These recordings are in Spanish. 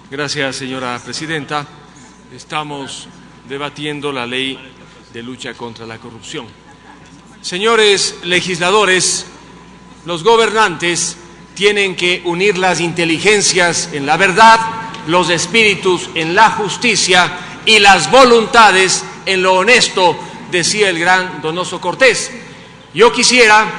Gracias, señora presidenta. Estamos debatiendo la ley de lucha contra la corrupción. Señores legisladores, los gobernantes tienen que unir las inteligencias en la verdad, los espíritus en la justicia y las voluntades en lo honesto, decía el gran Donoso Cortés. Yo quisiera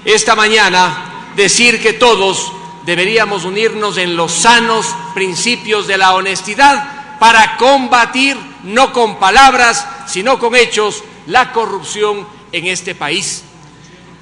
esta mañana decir que todos deberíamos unirnos en los sanos principios de la honestidad para combatir, no con palabras, sino con hechos, la corrupción en este país.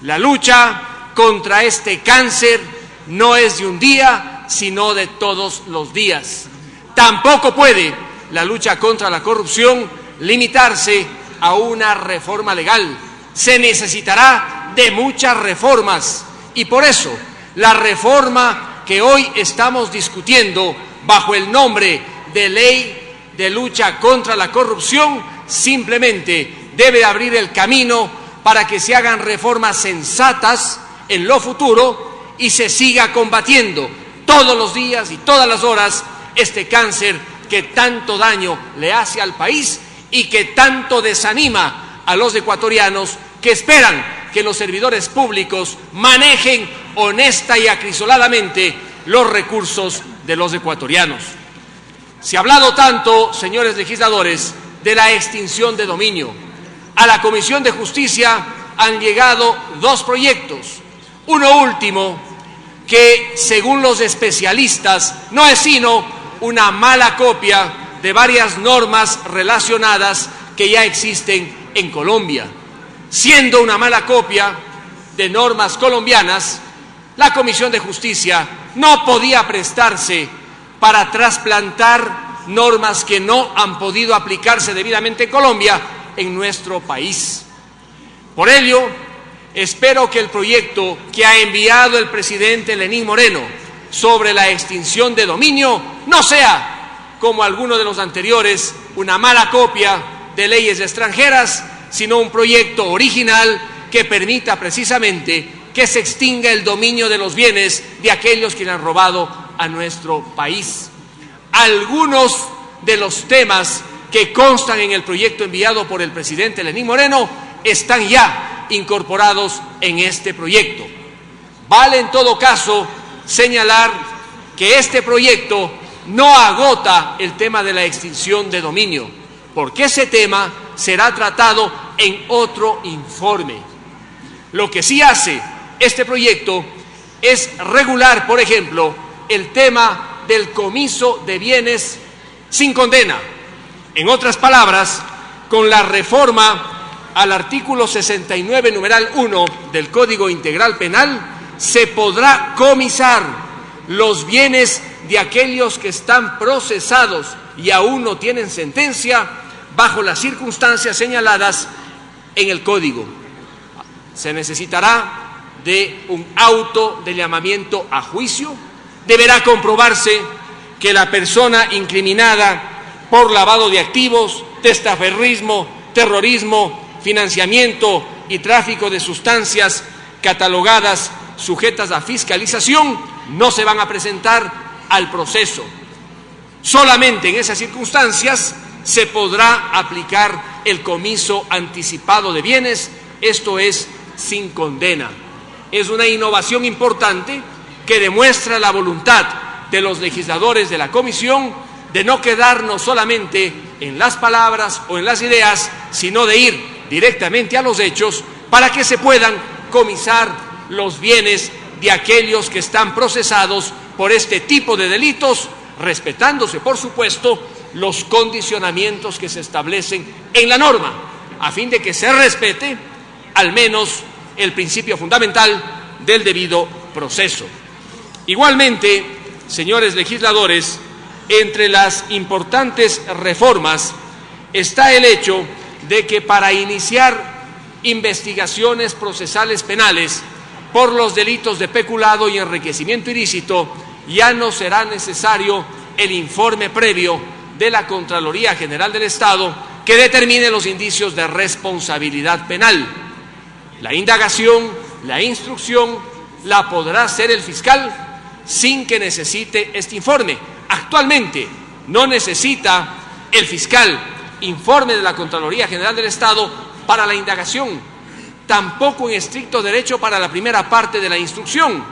La lucha contra este cáncer no es de un día, sino de todos los días. Tampoco puede la lucha contra la corrupción limitarse a una reforma legal. Se necesitará de muchas reformas y por eso la reforma que hoy estamos discutiendo bajo el nombre de Ley de Lucha contra la Corrupción simplemente debe abrir el camino para que se hagan reformas sensatas en lo futuro y se siga combatiendo todos los días y todas las horas este cáncer que tanto daño le hace al país y que tanto desanima a los ecuatorianos que esperan que los servidores públicos manejen honesta y acrisoladamente los recursos de los ecuatorianos. Se ha hablado tanto, señores legisladores, de la extinción de dominio. A la Comisión de Justicia han llegado dos proyectos. Uno último que, según los especialistas, no es sino una mala copia de varias normas relacionadas que ya existen en Colombia. Siendo una mala copia de normas colombianas, la Comisión de Justicia no podía prestarse para trasplantar normas que no han podido aplicarse debidamente en Colombia en nuestro país. Por ello, espero que el proyecto que ha enviado el presidente Lenín Moreno sobre la extinción de dominio no sea, como alguno de los anteriores, una mala copia de leyes extranjeras, sino un proyecto original que permita precisamente que se extinga el dominio de los bienes de aquellos que le han robado a nuestro país. Algunos de los temas que constan en el proyecto enviado por el presidente Lenín Moreno están ya incorporados en este proyecto. Vale en todo caso señalar que este proyecto no agota el tema de la extinción de dominio, porque ese tema será tratado en otro informe. Lo que sí hace este proyecto es regular, por ejemplo, el tema del comiso de bienes sin condena. En otras palabras, con la reforma al artículo 69, numeral 1 del Código Integral Penal, se podrá comisar los bienes de aquellos que están procesados y aún no tienen sentencia bajo las circunstancias señaladas en el Código. Se necesitará de un auto de llamamiento a juicio. Deberá comprobarse que la persona incriminada por lavado de activos, testaferrismo, terrorismo, financiamiento y tráfico de sustancias catalogadas sujetas a fiscalización no se van a presentar al proceso. Solamente en esas circunstancias se podrá aplicar el comiso anticipado de bienes, esto es, sin condena. Es una innovación importante que demuestra la voluntad de los legisladores de la Comisión de no quedarnos solamente en las palabras o en las ideas, sino de ir directamente a los hechos para que se puedan comisar los bienes de aquellos que están procesados por este tipo de delitos, respetándose, por supuesto, los condicionamientos que se establecen en la norma, a fin de que se respete al menos el principio fundamental del debido proceso. Igualmente, señores legisladores, entre las importantes reformas está el hecho de que para iniciar investigaciones procesales penales por los delitos de peculado y enriquecimiento ilícito ya no será necesario el informe previo de la Contraloría General del Estado que determine los indicios de responsabilidad penal. La indagación, la instrucción, la podrá hacer el fiscal sin que necesite este informe, Actualmente no necesita el fiscal informe de la Contraloría General del Estado para la indagación, tampoco en estricto derecho para la primera parte de la instrucción.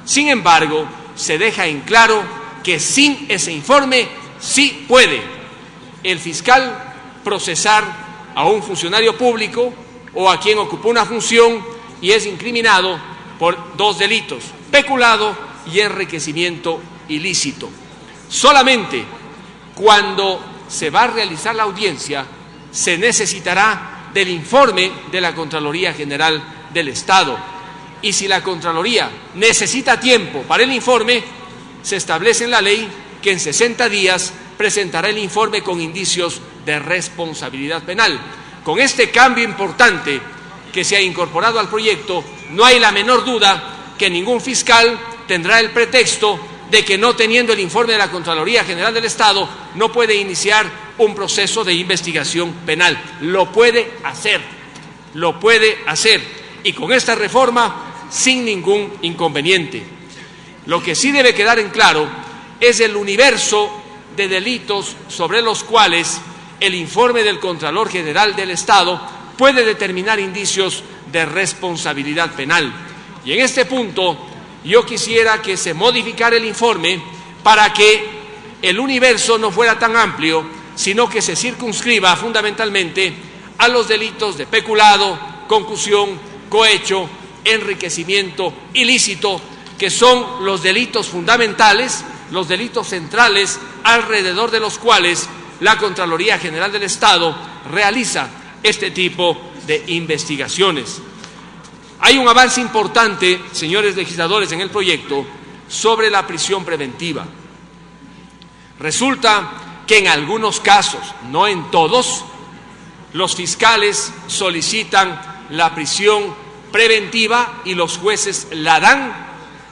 Sin embargo, se deja en claro que sin ese informe sí puede el fiscal procesar a un funcionario público o a quien ocupó una función y es incriminado por dos delitos: peculado y enriquecimiento ilícito. Solamente cuando se va a realizar la audiencia se necesitará del informe de la Contraloría General del Estado. Y si la Contraloría necesita tiempo para el informe, se establece en la ley que en 60 días presentará el informe con indicios de responsabilidad penal. Con este cambio importante que se ha incorporado al proyecto, no hay la menor duda que ningún fiscal tendrá el pretexto de que, no teniendo el informe de la Contraloría General del Estado, no puede iniciar un proceso de investigación penal. Lo puede hacer, y con esta reforma sin ningún inconveniente. Lo que sí debe quedar en claro es el universo de delitos sobre los cuales el informe del Contralor General del Estado puede determinar indicios de responsabilidad penal. Y en este punto yo quisiera que se modificara el informe para que el universo no fuera tan amplio, sino que se circunscriba fundamentalmente a los delitos de peculado, concusión, cohecho, enriquecimiento ilícito, que son los delitos fundamentales, los delitos centrales alrededor de los cuales la Contraloría General del Estado realiza este tipo de investigaciones. Hay un avance importante, señores legisladores, en el proyecto sobre la prisión preventiva. Resulta que en algunos casos, no en todos, los fiscales solicitan la prisión preventiva y los jueces la dan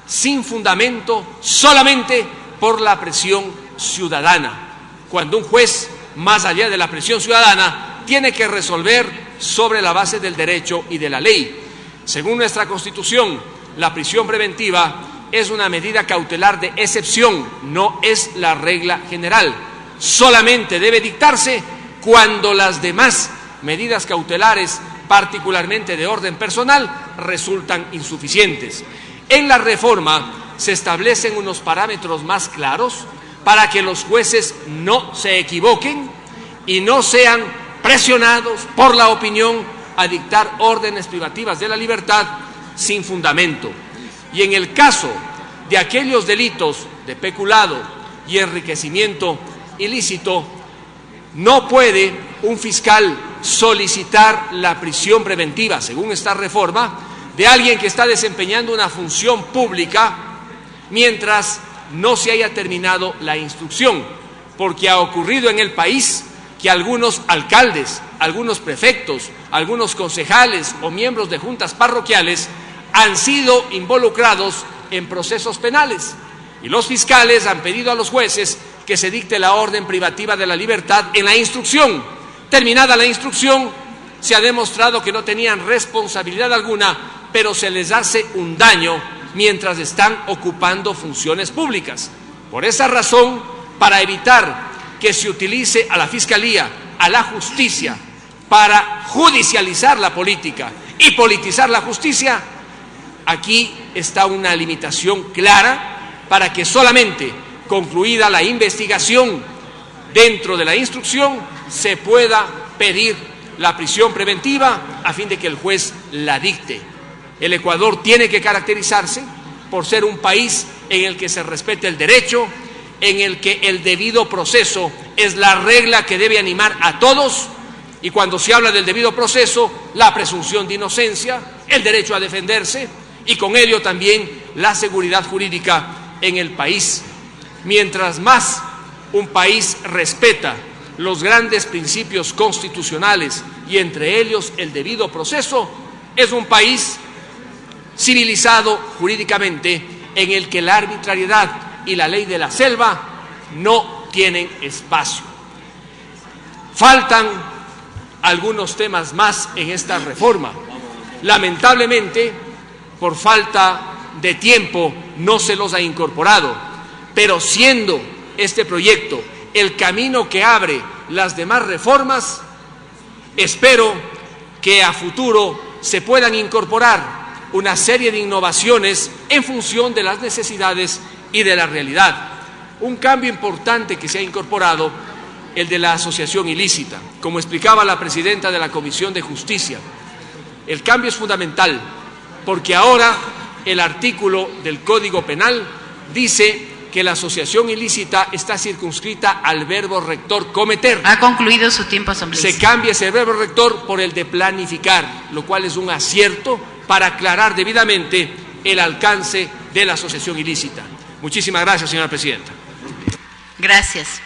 sin fundamento, solamente por la presión ciudadana, cuando un juez, más allá de la presión ciudadana, tiene que resolver sobre la base del derecho y de la ley. Según nuestra Constitución, la prisión preventiva es una medida cautelar de excepción, no es la regla general. Solamente debe dictarse cuando las demás medidas cautelares, particularmente de orden personal, resultan insuficientes. En la reforma se establecen unos parámetros más claros para que los jueces no se equivoquen y no sean presionados por la opinión a dictar órdenes privativas de la libertad sin fundamento. Y en el caso de aquellos delitos de peculado y enriquecimiento ilícito, no puede un fiscal solicitar la prisión preventiva, según esta reforma, de alguien que está desempeñando una función pública mientras no se haya terminado la instrucción, porque ha ocurrido en el país que algunos alcaldes, algunos prefectos, algunos concejales o miembros de juntas parroquiales han sido involucrados en procesos penales y los fiscales han pedido a los jueces que se dicte la orden privativa de la libertad en la instrucción. Terminada la instrucción, se ha demostrado que no tenían responsabilidad alguna, pero se les hace un daño mientras están ocupando funciones públicas. Por esa razón, para evitar que se utilice a la Fiscalía, a la justicia, para judicializar la política y politizar la justicia, aquí está una limitación clara para que solamente concluida la investigación dentro de la instrucción se pueda pedir la prisión preventiva a fin de que el juez la dicte. El Ecuador tiene que caracterizarse por ser un país en el que se respete el derecho, en el que el debido proceso es la regla que debe animar a todos, y cuando se habla del debido proceso, la presunción de inocencia, el derecho a defenderse y con ello también la seguridad jurídica en el país. Mientras más un país respeta los grandes principios constitucionales y entre ellos el debido proceso, es un país civilizado jurídicamente en el que la arbitrariedad y la ley de la selva no tienen espacio. Faltan algunos temas más en esta reforma. Lamentablemente, por falta de tiempo, no se los ha incorporado, pero siendo este proyecto el camino que abre las demás reformas, espero que a futuro se puedan incorporar una serie de innovaciones en función de las necesidades y de la realidad. Un cambio importante que se ha incorporado, el de la asociación ilícita. Como explicaba la presidenta de la Comisión de Justicia, el cambio es fundamental porque ahora el artículo del Código Penal dice que la asociación ilícita está circunscrita al verbo rector cometer. Ha concluido su tiempo, asambleísta. Se cambia ese verbo rector por el de planificar, lo cual es un acierto para aclarar debidamente el alcance de la asociación ilícita. Muchísimas gracias, señora presidenta. Gracias.